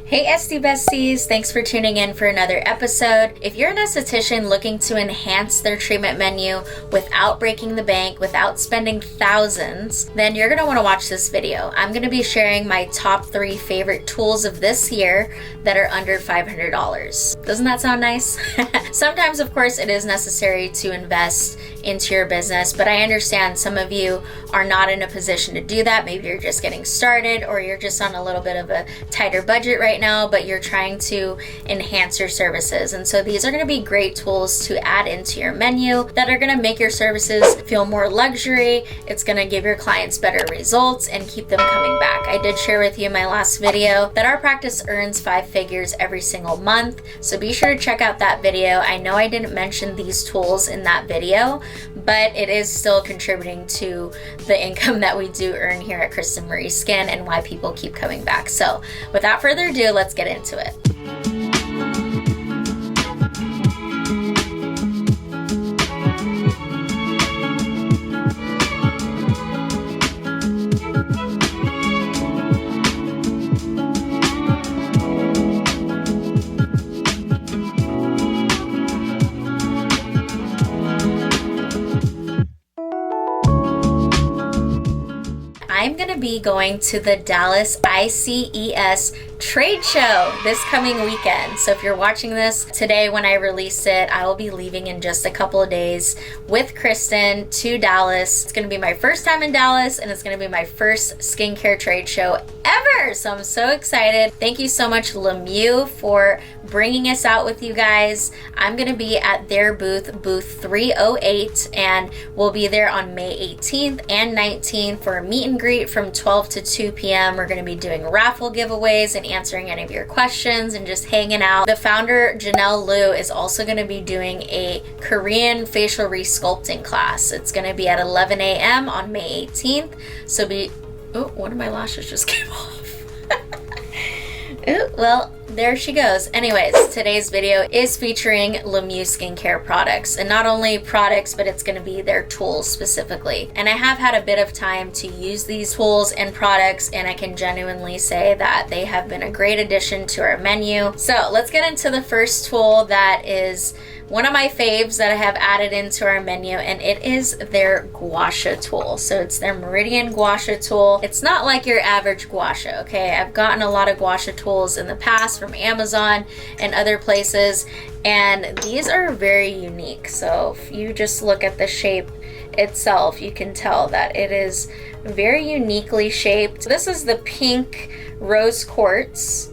Hey Esty Besties, thanks for tuning in for another episode. If you're an esthetician looking to enhance their treatment menu without breaking the bank, without spending thousands, then you're going to want to watch this video. I'm going to be sharing my top 3 favorite tools of this year that are under $500. Doesn't that sound nice? Sometimes, of course, it is necessary to invest into your business, but I understand some of you are not in a position to do that. Maybe you're just getting started or you're just on a little bit of a tighter budget right now, but you're trying to enhance your services. And so these are going to be great tools to add into your menu that are going to make your services feel more luxury. It's going to give your clients better results and keep them coming back. I did share with you in my last video that our practice earns 5 figures every single month. So be sure to check out that video. I know I didn't mention these tools in that video, but it is still contributing to the income that we do earn here at Kristen Marie Skin and why people keep coming back. So without further ado, let's get into it. I'm going to be going to the Dallas ICES trade show this coming weekend. So if you're watching this today when I release it, I will be leaving in just a couple of days with Kristen to Dallas. It's going to be my first time in Dallas and it's going to be my first skincare trade show ever. So I'm so excited. Thank you so much, Lemieux, for bringing us out with you guys. I'm going to be at their booth 308, and we'll be there on May 18th and 19th for a meet and greet from 12 to 2 p.m. We're going to be doing raffle giveaways and answering any of your questions and just hanging out. The founder, Janelle Liu, is also going to be doing a Korean facial resculpting class. It's going to be at 11 a.m. on May 18th. So oh, one of my lashes just came off. Ooh, well, there she goes. Anyways, today's video is featuring Lemieux Skincare products, and not only products, but it's going to be their tools specifically. And I have had a bit of time to use these tools and products, and I can genuinely say that they have been a great addition to our menu. So let's get into the first tool that is one of my faves that I have added into our menu, and it is their gua sha tool. So it's their Meridian gua sha tool. It's not like your average gua sha, okay? I've gotten a lot of gua sha tools in the past from Amazon and other places, and these are very unique. So if you just look at the shape itself, you can tell that it is very uniquely shaped. This is the pink rose quartz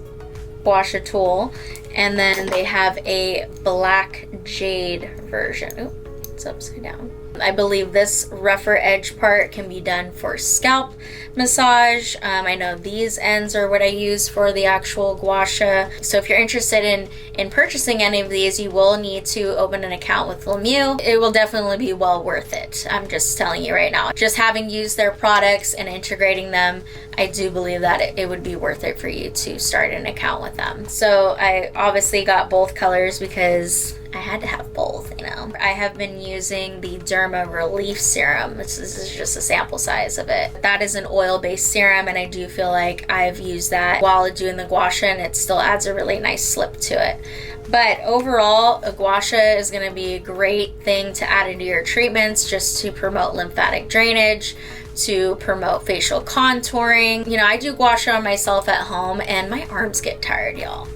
gua sha tool. And then they have a black jade version. Oh, it's upside down. I believe this rougher edge part can be done for scalp massage. I know these ends are what I use for the actual gua sha. So if you're interested in purchasing any of these, you will need to open an account with Lemieux. It will definitely be well worth it. I'm just telling you right now. Just having used their products and integrating them, I do believe that it would be worth it for you to start an account with them. So I obviously got both colors because I had to have both, you know. I have been using the Derma Relief Serum. This is just a sample size of it. That is an oil-based serum, and I do feel like I've used that while doing the gua sha, and it still adds a really nice slip to it. But overall, a gua sha is going to be a great thing to add into your treatments just to promote lymphatic drainage, to promote facial contouring. You know, I do gua sha on myself at home, and my arms get tired, y'all.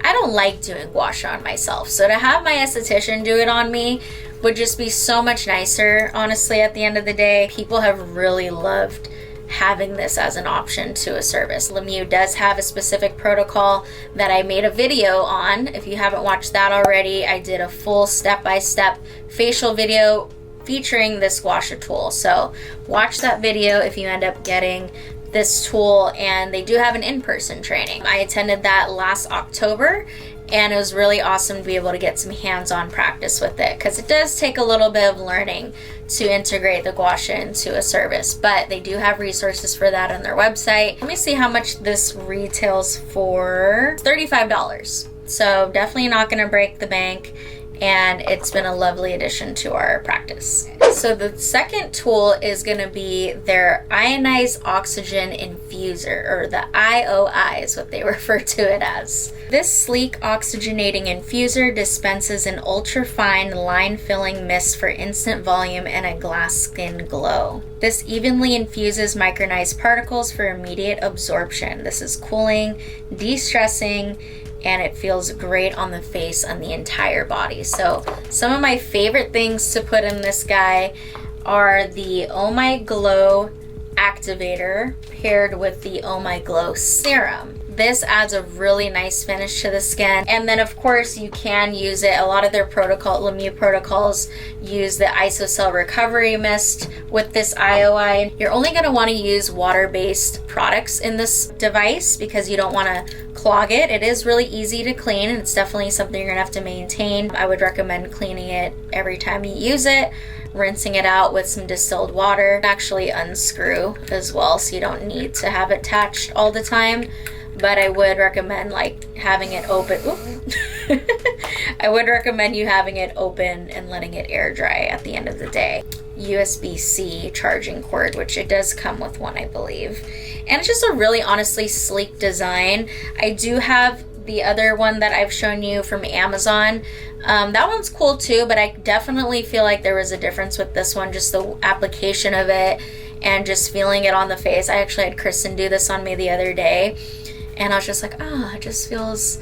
I don't like doing gua sha on myself, so to have my esthetician do it on me would just be so much nicer. Honestly, at the end of the day, people have really loved having this as an option to a service. Lemieux does have a specific protocol that I made a video on. If you haven't watched that already, I did a full step-by-step facial video featuring this gua sha tool. So watch that video if you end up getting this tool, and they do have an in-person training. I attended that last October, and it was really awesome to be able to get some hands-on practice with it, because it does take a little bit of learning to integrate the gua sha into a service, but they do have resources for that on their website. Let me see how much this retails for. $35. So definitely not going to break the bank, and it's been a lovely addition to our practice. So the second tool is going to be their ionized oxygen infuser, or the IOI is what they refer to it as. This sleek oxygenating infuser dispenses an ultra-fine line-filling mist for instant volume and a glass skin glow. This evenly infuses micronized particles for immediate absorption. This is cooling, de-stressing, and it feels great on the face and the entire body. So some of my favorite things to put in this guy are the Oh My Glow activator paired with the Oh My Glow serum. This adds a really nice finish to the skin. And then of course you can use it. A lot of their Lemieux protocols use the Isocell Recovery Mist with this IOI. You're only going to want to use water-based products in this device because you don't want to clog it. It is really easy to clean, and it's definitely something you're going to have to maintain. I would recommend cleaning it every time you use it, rinsing it out with some distilled water. Actually unscrew as well, so you don't need to have it attached all the time. But I would recommend like having it open. I would recommend you having it open and letting it air dry at the end of the day. USB-C charging cord, which it does come with one, I believe. And it's just a really honestly sleek design. I do have the other one that I've shown you from Amazon. That one's cool too, but I definitely feel like there was a difference with this one, just the application of it and just feeling it on the face. I actually had Kristen do this on me the other day, and I was just like, oh, it just feels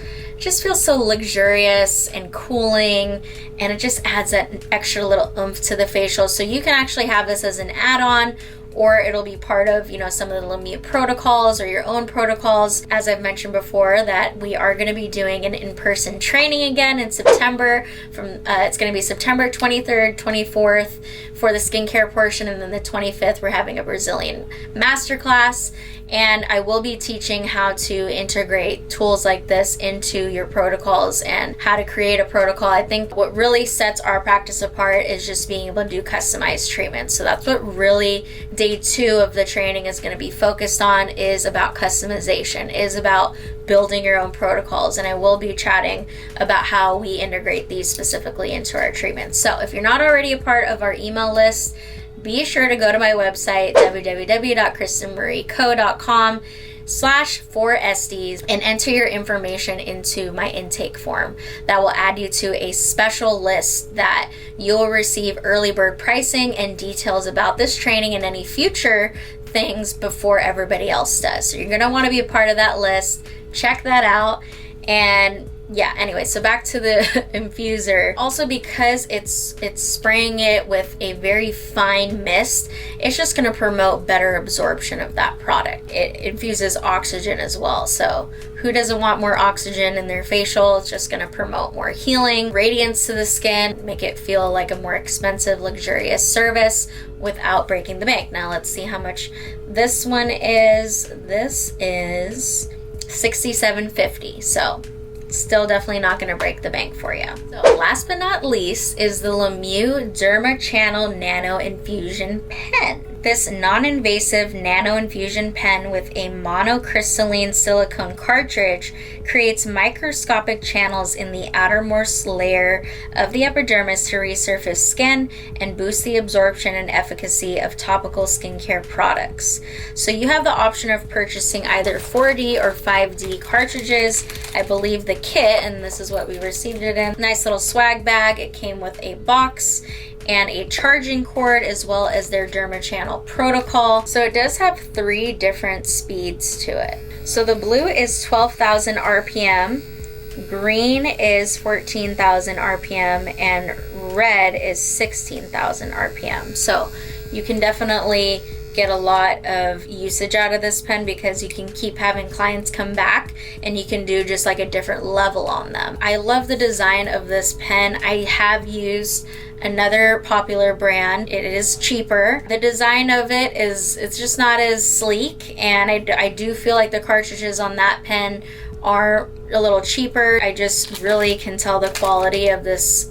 so luxurious and cooling, and it just adds that extra little oomph to the facial. So you can actually have this as an add-on, or it'll be part of, you know, some of the Lemieux protocols or your own protocols. As I've mentioned before, that we are going to be doing an in-person training again in September. It's going to be September 23rd, 24th for the skincare portion, and then the 25th we're having a Brazilian masterclass. And I will be teaching how to integrate tools like this into your protocols and how to create a protocol. I think what really sets our practice apart is just being able to do customized treatments. So that's what really day 2 of the training is going to be focused on, is about customization, is about building your own protocols. And I will be chatting about how we integrate these specifically into our treatments. So if you're not already a part of our email list, be sure to go to my website, www.kristenmarieco.com/4SDs, and enter your information into my intake form. That will add you to a special list that you'll receive early bird pricing and details about this training and any future things before everybody else does. So you're going to want to be a part of that list. Check that out. And yeah, anyway, so back to the infuser. Also, because it's spraying it with a very fine mist, it's just going to promote better absorption of that product. It infuses oxygen as well, so who doesn't want more oxygen in their facial? It's just going to promote more healing, radiance to the skin, make it feel like a more expensive, luxurious service without breaking the bank. Now let's see how much this one is. This is $67.50, so still definitely not going to break the bank for you. So last but not least is the Lemieux Derma Channel Nano Infusion Pen. This non-invasive nano infusion pen with a monocrystalline silicone cartridge creates microscopic channels in the outermost layer of the epidermis to resurface skin and boost the absorption and efficacy of topical skincare products. So you have the option of purchasing either 4D or 5D cartridges. I believe the kit, and this is what we received it in, nice little swag bag. It came with a box and a charging cord, as well as their Derma Channel protocol. So it does have 3 different speeds to it. So the blue is 12,000 RPM, green is 14,000 RPM, and red is 16,000 RPM. So you can definitely get a lot of usage out of this pen because you can keep having clients come back and you can do just like a different level on them. I love the design of this pen. I have used another popular brand. It is cheaper. The design of it it's just not as sleek, and I do feel like the cartridges on that pen are a little cheaper. I just really can tell the quality of this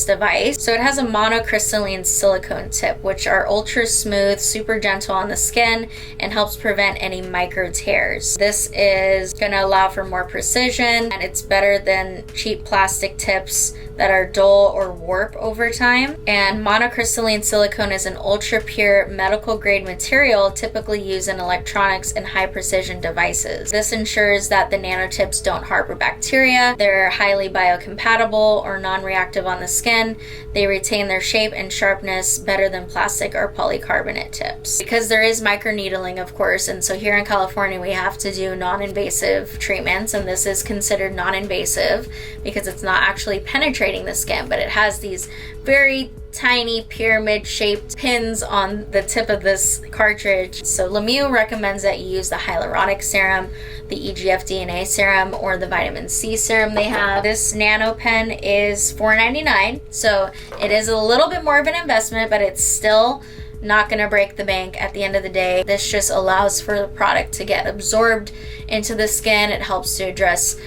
device. So it has a monocrystalline silicone tip, which are ultra smooth, super gentle on the skin, and helps prevent any micro tears. This is going to allow for more precision, and it's better than cheap plastic tips that are dull or warp over time. And monocrystalline silicone is an ultra pure medical grade material typically used in electronics and high precision devices. This ensures that the nanotips don't harbor bacteria, they're highly biocompatible or non-reactive on the skin, they retain their shape and sharpness better than plastic or polycarbonate tips. Because there is microneedling, of course, and so here in California we have to do non-invasive treatments, and this is considered non-invasive because it's not actually penetrating the skin, but it has these very tiny pyramid shaped pins on the tip of this cartridge. So Lemieux recommends that you use the hyaluronic serum, the EGF DNA serum, or the vitamin C serum they have. This nano pen is $4.99, so it is a little bit more of an investment, but it's still not going to break the bank at the end of the day. This just allows for the product to get absorbed into the skin. It helps to address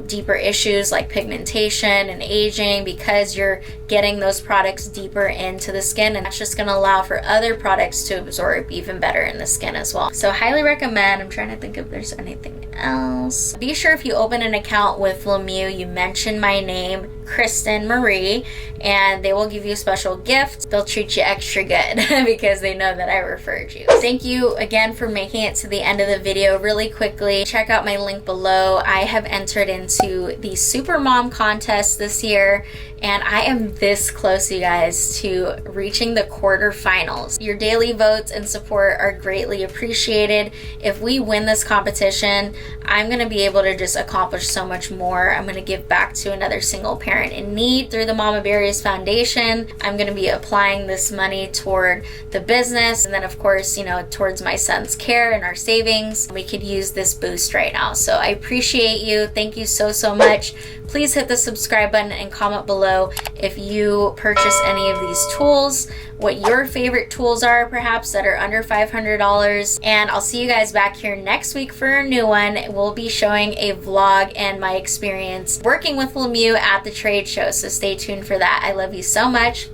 deeper issues like pigmentation and aging because you're getting those products deeper into the skin, and that's just going to allow for other products to absorb even better in the skin as well. So highly recommend. I'm trying to think if there's anything else. Be sure if you open an account with Lemieux, you mention my name, Kristen Marie, and they will give you a special gift. They'll treat you extra good because they know that I referred you. Thank you again for making it to the end of the video. Really quickly, check out my link below. I have entered into the Super Mom contest this year, and I am this close, you guys, to reaching the quarterfinals. Your daily votes and support are greatly appreciated. If we win this competition, I'm going to be able to just accomplish so much more. I'm going to give back to another single parent in need through the Mama Berries Foundation. I'm going to be applying this money toward the business, and then of course, you know, towards my son's care and our savings. We could use this boost right now. So I appreciate you. Thank you so much. Please hit the subscribe button and comment below if you purchase any of these tools, what your favorite tools are perhaps that are under $500. And I'll see you guys back here next week for a new one. We'll be showing a vlog and my experience working with Lemieux at the trade show, so stay tuned for that. I love you so much.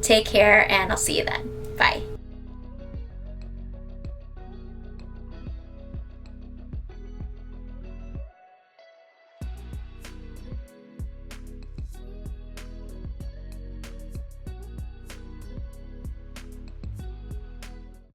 Take care, and I'll see you then.